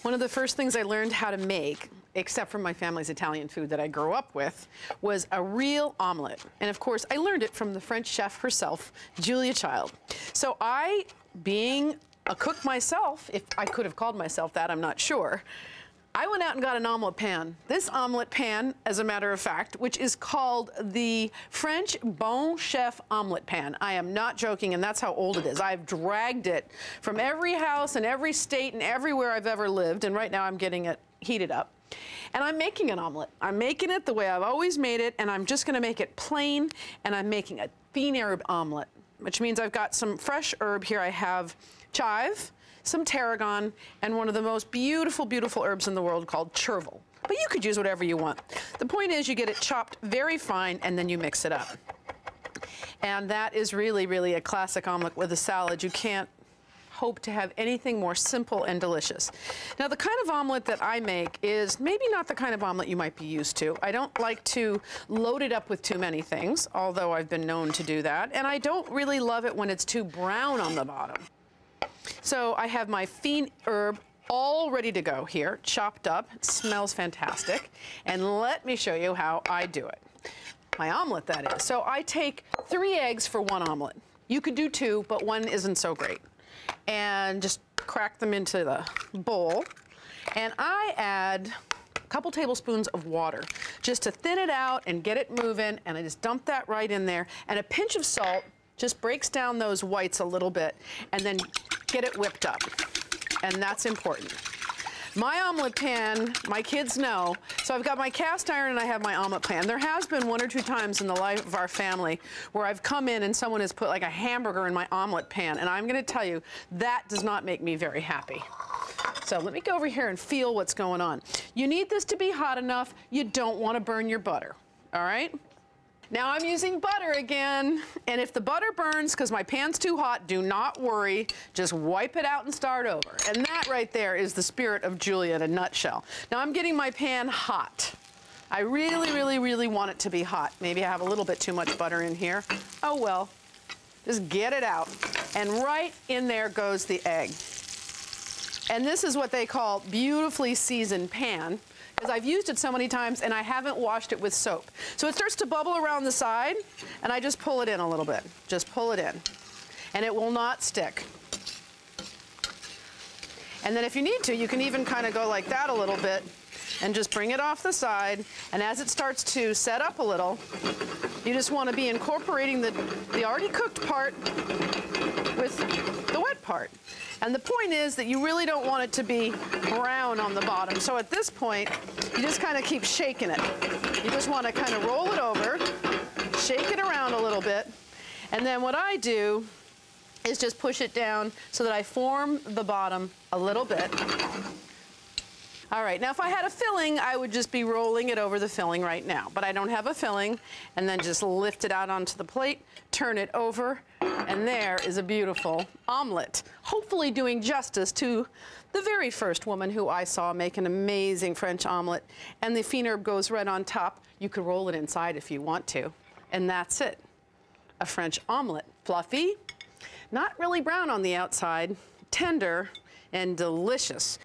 One of the first things I learned how to make, except for my family's Italian food that I grew up with, was a real omelet. And of course, I learned it from the French chef herself, Julia Child. So I, being a cook myself, if I could have called myself that, I'm not sure, I went out and got an omelet pan. This omelet pan, as a matter of fact, which is called the French Bon Chef omelet pan. I am not joking, and that's how old it is. I've dragged it from every house and every state and everywhere I've ever lived, and right now I'm getting it heated up. And I'm making an omelet. I'm making it the way I've always made it, and I'm just gonna make it plain, and I'm making a thin herb omelet, which means I've got some fresh herb here. I have chive, some tarragon, and one of the most beautiful, beautiful herbs in the world called chervil. But you could use whatever you want. The point is you get it chopped very fine and then you mix it up. And that is really, really a classic omelet with a salad. You can't hope to have anything more simple and delicious. Now, the kind of omelet that I make is maybe not the kind of omelet you might be used to. I don't like to load it up with too many things, although I've been known to do that. And I don't really love it when it's too brown on the bottom. So I have my fine herb all ready to go here, chopped up. It smells fantastic. And let me show you how I do it. My omelet, that is. So I take 3 eggs for 1 omelet. You could do 2, but 1 isn't so great. And just crack them into the bowl. And I add a couple tablespoons of water just to thin it out and get it moving. And I just dump that right in there. And a pinch of salt just breaks down those whites a little bit, and then get it whipped up. And that's important. My omelet pan, my kids know, so I've got my cast iron and I have my omelet pan. There has been 1 or 2 times in the life of our family where I've come in and someone has put like a hamburger in my omelet pan, and I'm gonna tell you, that does not make me very happy. So let me go over here and feel what's going on. You need this to be hot enough. You don't wanna burn your butter, all right? Now I'm using butter again, and if the butter burns because my pan's too hot, do not worry. Just wipe it out and start over. And that right there is the spirit of Julia in a nutshell. Now I'm getting my pan hot. I really, really, really want it to be hot. Maybe I have a little bit too much butter in here. Oh well, just get it out. And right in there goes the egg. And this is what they call beautifully seasoned pan, because I've used it so many times and I haven't washed it with soap. So it starts to bubble around the side, and I just pull it in a little bit. Just pull it in. And it will not stick. And then if you need to, you can even kind of go like that a little bit and just bring it off the side. And as it starts to set up a little, you just want to be incorporating the already cooked part with the wet part. And the point is that you really don't want it to be brown on the bottom. So at this point, you just kind of keep shaking it. You just want to kind of roll it over, shake it around a little bit. And then what I do is just push it down so that I form the bottom a little bit. All right, now if I had a filling, I would just be rolling it over the filling right now. But I don't have a filling, and then just lift it out onto the plate, turn it over, and there is a beautiful omelet. Hopefully doing justice to the very first woman who I saw make an amazing French omelet. And the fine herb goes right on top. You could roll it inside if you want to. And that's it. A French omelet. Fluffy, not really brown on the outside, tender, and delicious.